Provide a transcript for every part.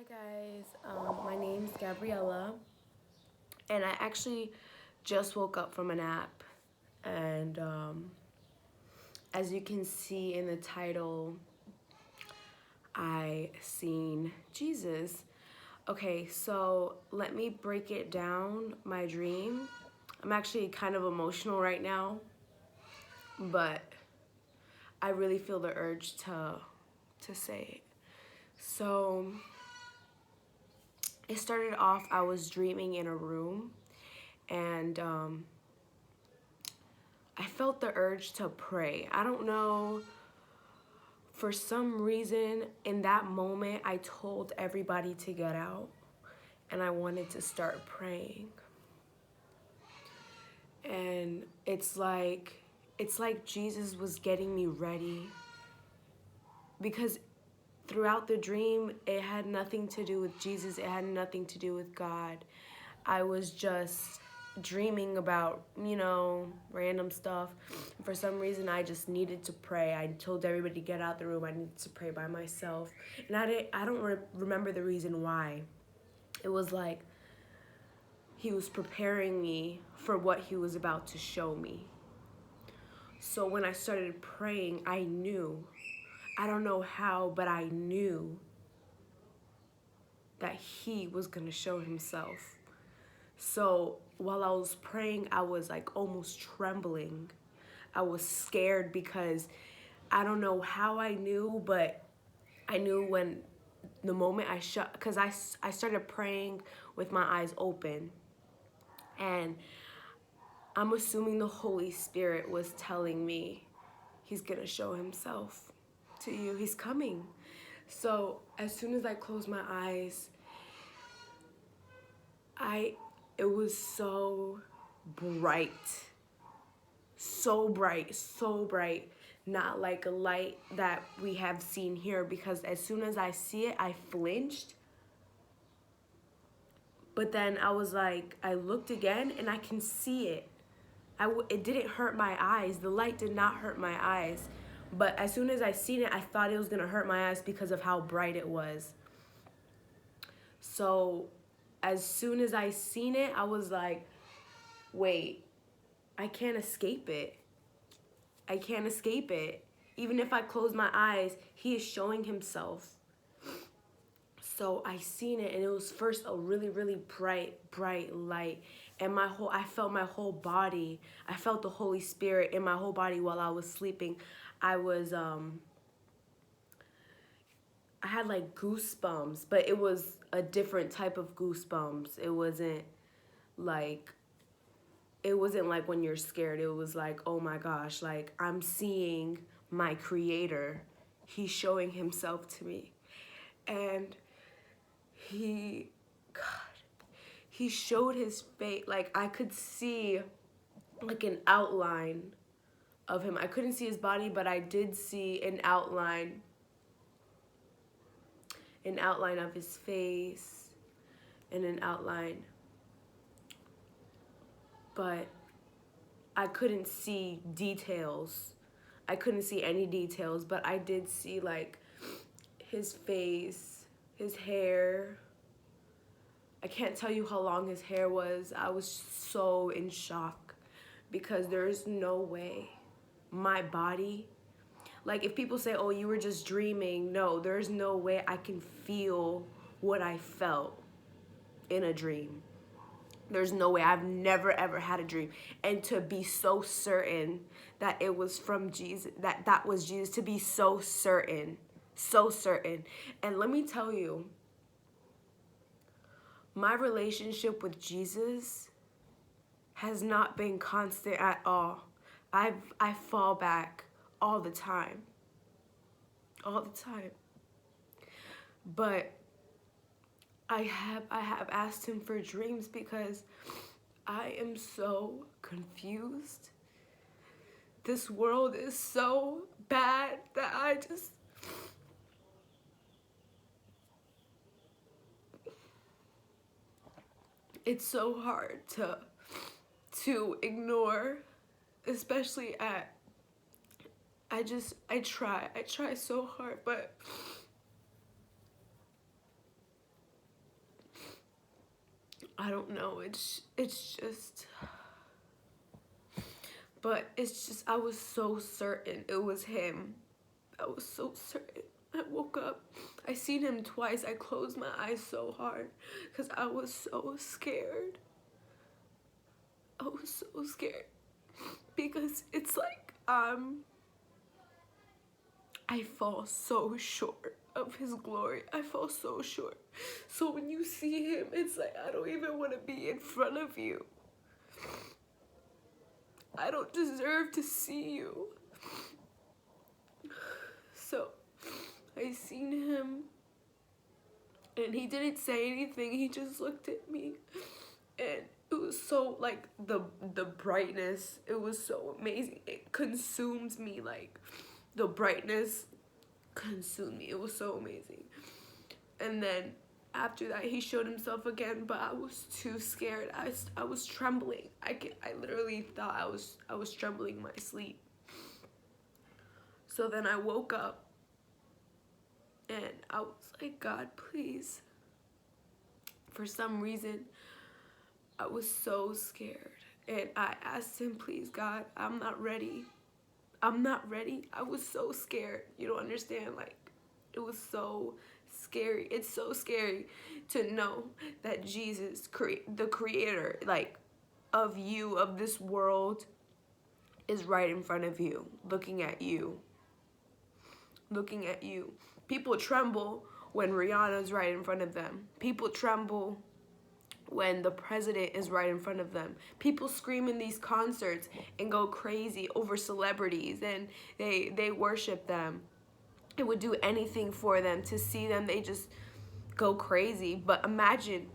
Hi guys, my name's Gabriella, and I actually just woke up from a nap. And as you can see in the title, I seen Jesus. Okay, so let me break it down. My dream. I'm actually kind of emotional right now, but I really feel the urge to say it. So it started off. I was dreaming in a room, and I felt the urge to pray. I don't know, for some reason in that moment I told everybody to get out and I wanted to start praying. And it's like Jesus was getting me ready, because throughout the dream it had nothing to do with Jesus, it had nothing to do with God. I was just dreaming about, random stuff. For some reason, I just needed to pray. I told everybody to get out the room. I needed to pray by myself. And I don't remember the reason why. It was like he was preparing me for what he was about to show me. So when I started praying, I knew. I don't know how, but I knew that he was going to show himself. So while I was praying, I was like almost trembling. I was scared because I don't know how I knew, but I knew when the moment I shut, because I started praying with my eyes open. And I'm assuming the Holy Spirit was telling me he's going to show himself to you. He's coming. So as soon as I closed my eyes, it was so bright. So bright, so bright. Not like a light that we have seen here, because as soon as I see it, I flinched. But then I was like, I looked again and I can see it. It didn't hurt my eyes. The light did not hurt my eyes. But as soon as I seen it, I thought it was gonna hurt my eyes because of how bright it was. So as soon as I seen it, I was like, wait, I can't escape it. I can't escape it. Even if I close my eyes, he is showing himself. So I seen it, and it was first a really, really bright light. And I felt my whole body. I felt the Holy Spirit in my whole body while I was sleeping. I had like goosebumps, but it was a different type of goosebumps. Like, it wasn't like when you're scared. It was like, oh my gosh, like I'm seeing my creator. He's showing himself to me. And God, he showed his face. Like I could see like an outline of him. I couldn't see his body, but I did see an outline of his face and an outline. But I couldn't see details. I couldn't see any details, but I did see like his face, his hair. I can't tell you how long his hair was. I was so in shock because there's no way my body, like if people say, oh, you were just dreaming, no, there's no way I can feel what I felt in a dream. There's no way. I've never ever had a dream. And to be so certain that it was from Jesus, that was Jesus, to be so certain, so certain. And let me tell you, my relationship with Jesus has not been constant at all. I fall back all the time. All the time. But I have asked him for dreams because I am so confused. This world is so bad that it's so hard to ignore, especially I try so hard, but I don't know, it's just, but it's just, I was so certain it was him. I was so certain. I woke up, I seen him twice. I closed my eyes so hard because I was so scared. I was so scared because it's like, I fall so short of his glory. I fall so short. So when you see him, it's like, I don't even want to be in front of you. I don't deserve to see you. So I seen him and he didn't say anything. He just looked at me, and it was so, like, the brightness, it was so amazing. It consumed me, like, the brightness consumed me. It was so amazing. And then after that, he showed himself again, but I was too scared. I was trembling. I literally thought I was trembling in my sleep. So then I woke up and I was like, God, please. For some reason, I was so scared. And I asked him, please, God, I'm not ready. I'm not ready. I was so scared. You don't understand. Like, it was so scary. It's so scary to know that Jesus, the creator, like, of you, of this world, is right in front of you, looking at you. Looking at you. People tremble when Rihanna's right in front of them. People tremble when the president is right in front of them. People scream in these concerts and go crazy over celebrities, and they worship them. It would do anything for them to see them. They just go crazy. But imagine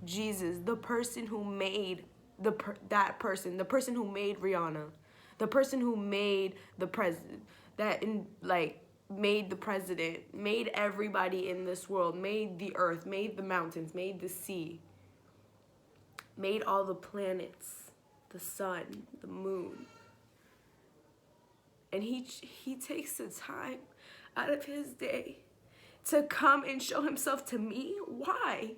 Jesus, the person who made the person who made Rihanna, the person who made the president, made the president, made everybody in this world, made the earth, made the mountains, made the sea, made all the planets, the sun, the moon. And he takes the time out of his day to come and show himself to me. Why?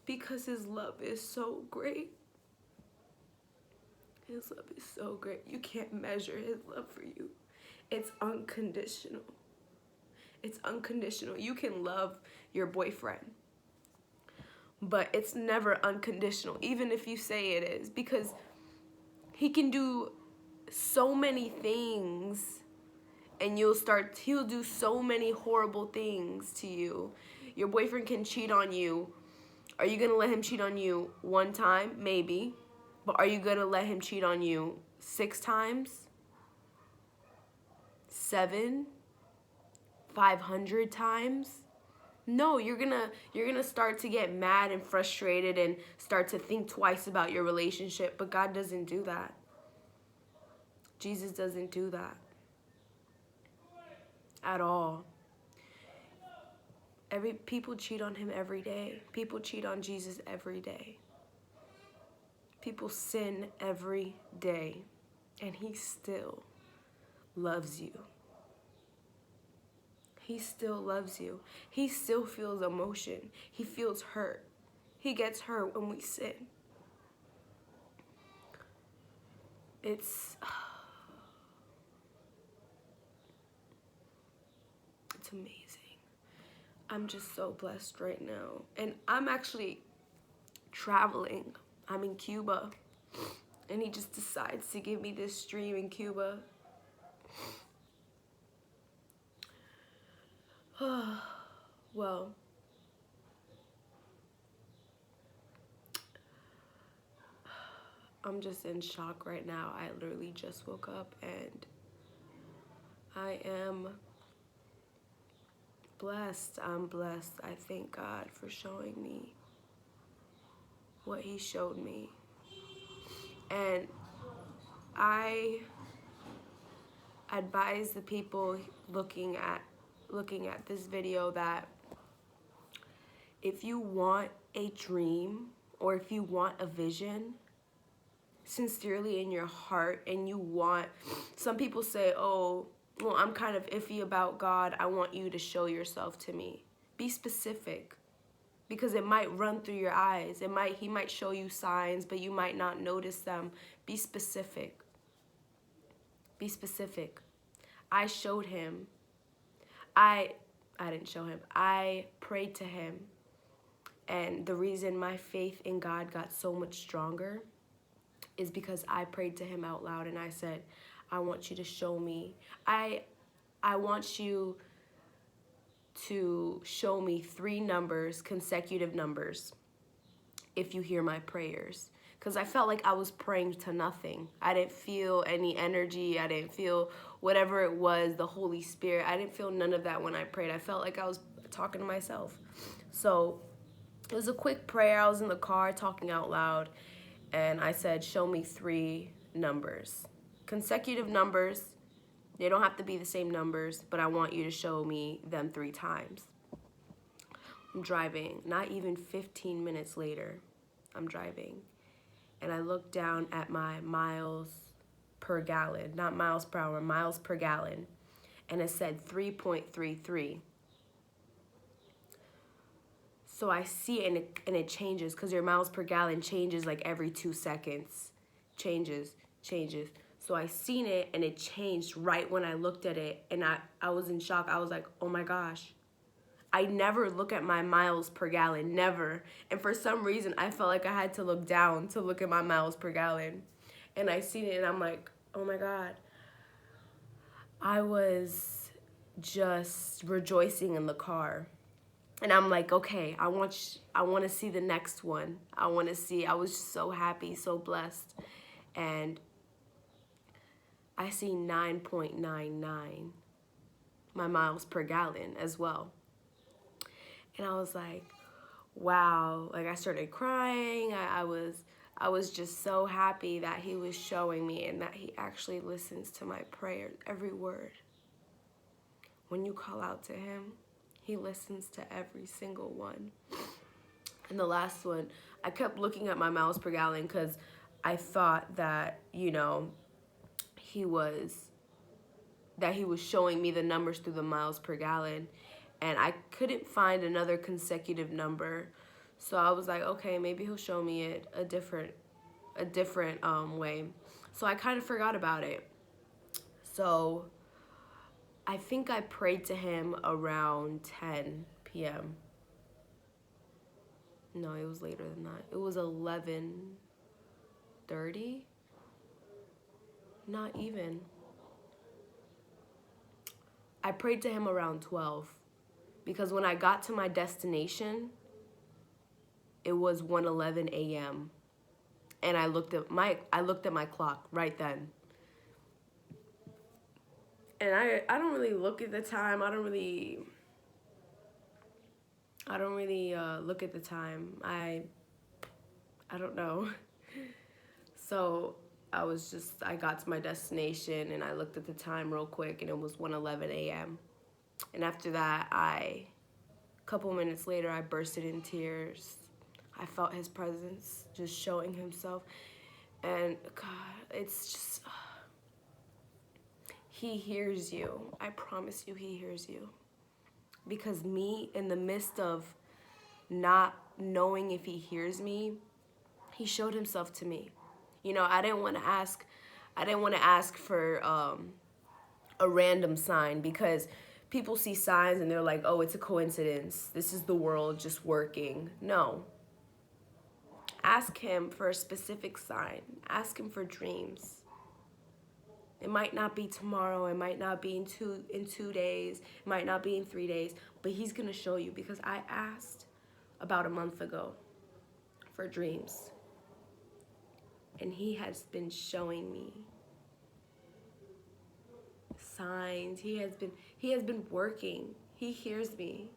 Because his love is so great. His love is so great. You can't measure his love for you. It's unconditional. It's unconditional. You can love your boyfriend, but it's never unconditional, even if you say it is, because he can do so many things, and he'll do so many horrible things to you. Your boyfriend can cheat on you. Are you gonna let him cheat on you one time? Maybe. But are you gonna let him cheat on you 6 times? 7? 500 times? No, you're gonna start to get mad and frustrated and start to think twice about your relationship. But God doesn't do that. Jesus doesn't do that at all. People cheat on him every day. People cheat on Jesus every day. People sin every day, and he still loves you. He still loves you. He still feels emotion. He feels hurt. He gets hurt when we sin. It's amazing. I'm just so blessed right now. And I'm actually traveling. I'm in Cuba. And he just decides to give me this stream in Cuba. Well, I'm just in shock right now. I literally just woke up and I am blessed. I'm blessed. I thank God for showing me what he showed me. And I advise the people looking at this video that if you want a dream or if you want a vision sincerely in your heart, and you want, some people say, oh, well, I'm kind of iffy about God. I want you to show yourself to me. Be specific. because it might run through your eyes. He might show you signs, but you might not notice them. Be specific. Be specific. I showed him. I didn't show him. I prayed to him. And the reason my faith in God got so much stronger is because I prayed to him out loud and I said, I want you to show me. I want you to show me 3 numbers, consecutive numbers, if you hear my prayers. Because I felt like I was praying to nothing. I didn't feel any energy. I didn't feel whatever it was, the Holy Spirit. I didn't feel none of that when I prayed. I felt like I was talking to myself. So it was a quick prayer. I was in the car talking out loud. And I said, show me 3 numbers. Consecutive numbers. They don't have to be the same numbers, but I want you to show me them 3 times. I'm driving. Not even 15 minutes later, I'm driving. And I look down at my miles per gallon. Not miles per hour, miles per gallon. And it said 3.33. So I see it and it changes, because your miles per gallon changes like every 2 seconds. Changes. So I seen it and it changed right when I looked at it, and I was in shock. I was like, oh my gosh. I never look at my miles per gallon, never. And for some reason, I felt like I had to look down to look at my miles per gallon. And I seen it and I'm like, oh my God. I was just rejoicing in the car. And I'm like, okay, I want to see the next one. I was just so happy, so blessed. And I see 9.99, my miles per gallon as well. And I was like, wow. Like, I started crying. I was just so happy that he was showing me and that he actually listens to my prayers, every word. When you call out to him, he listens to every single one. And the last one, I kept looking at my miles per gallon because I thought that, he was showing me the numbers through the miles per gallon. And I couldn't find another consecutive number. So I was like, okay, maybe he'll show me it a different way. So I kind of forgot about it. So I think I prayed to him around 10 p.m. No, it was later than that. It was 11:30. Not even. I prayed to him around 12. Because when I got to my destination, it was 1:11 a.m. And I looked at my clock right then. And I don't really look at the time. I don't really look at the time. I don't know. So I got to my destination and I looked at the time real quick and it was 1:11 a.m. And after that, a couple minutes later, I bursted in tears. I felt his presence just showing himself. And God, it's just, he hears you. I promise you, he hears you. Because me, in the midst of not knowing if he hears me, he showed himself to me. I didn't want to ask for a random sign, because people see signs and they're like, oh, it's a coincidence. This is the world just working. No. Ask him for a specific sign. Ask him for dreams. It might not be tomorrow. It might not be in 2 days. It might not be in 3 days. But he's going to show you, because I asked about a month ago for dreams. And he has been showing me signs. He has been working. He hears me.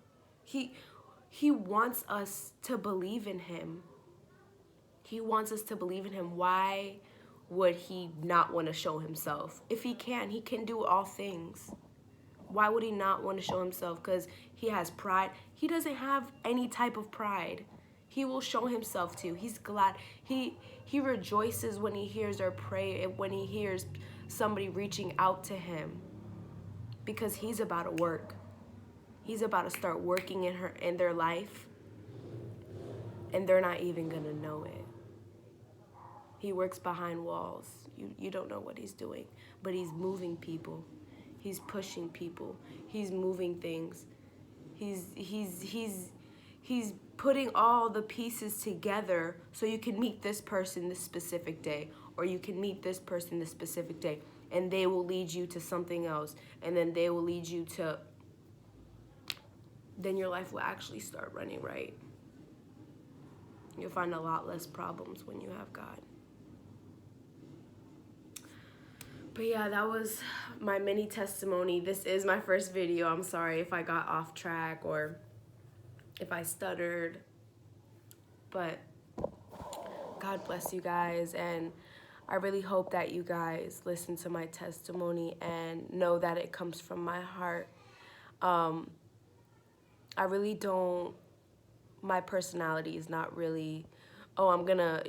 He wants us to believe in him. He wants us to believe in him. Why would he not want to show himself? If he can do all things. Why would he not want to show himself? Because he has pride. He doesn't have any type of pride. He will show himself to you. He's glad. He rejoices when he hears our prayer, when he hears somebody reaching out to him, because he's about to work. He's about to start working in their life. and they're not even gonna know it. He works behind walls. You don't know what he's doing, but he's moving people. He's pushing people. He's moving things. He's putting all the pieces together so you can meet this person this specific day, or you can meet this person this specific day, and they will lead you to something else, and then they will lead you to, then your life will actually start running right. You'll find a lot less problems when you have God. But yeah, that was my mini testimony. This is my first video. I'm sorry if I got off track or if I stuttered. But God bless you guys. And I really hope that you guys listen to my testimony and know that it comes from my heart. I really don't, my personality is not really, oh, I'm gonna,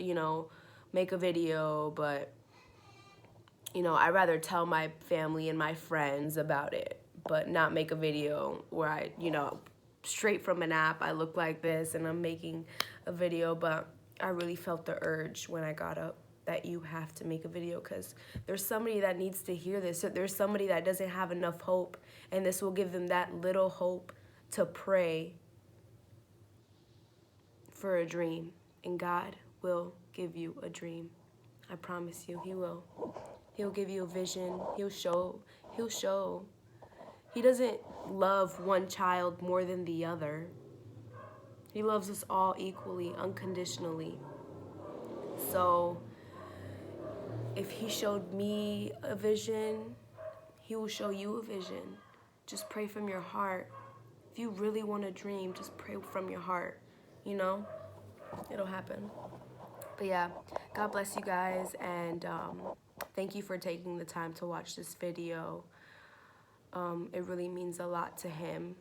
make a video, but I'd rather tell my family and my friends about it, but not make a video where I, straight from an app, I look like this and I'm making a video. But I really felt the urge when I got up that you have to make a video, because there's somebody that needs to hear this. So there's somebody that doesn't have enough hope, and this will give them that little hope to pray for a dream. And God will give you a dream. I promise you, he will. He'll give you a vision. He'll show. He doesn't love one child more than the other. He loves us all equally, unconditionally. So if he showed me a vision, he will show you a vision. Just pray from your heart. If you really want a dream, just pray from your heart. It'll happen. But yeah, God bless you guys, and thank you for taking the time to watch this video. It really means a lot to him,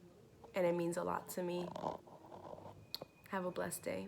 and it means a lot to me. Have a blessed day.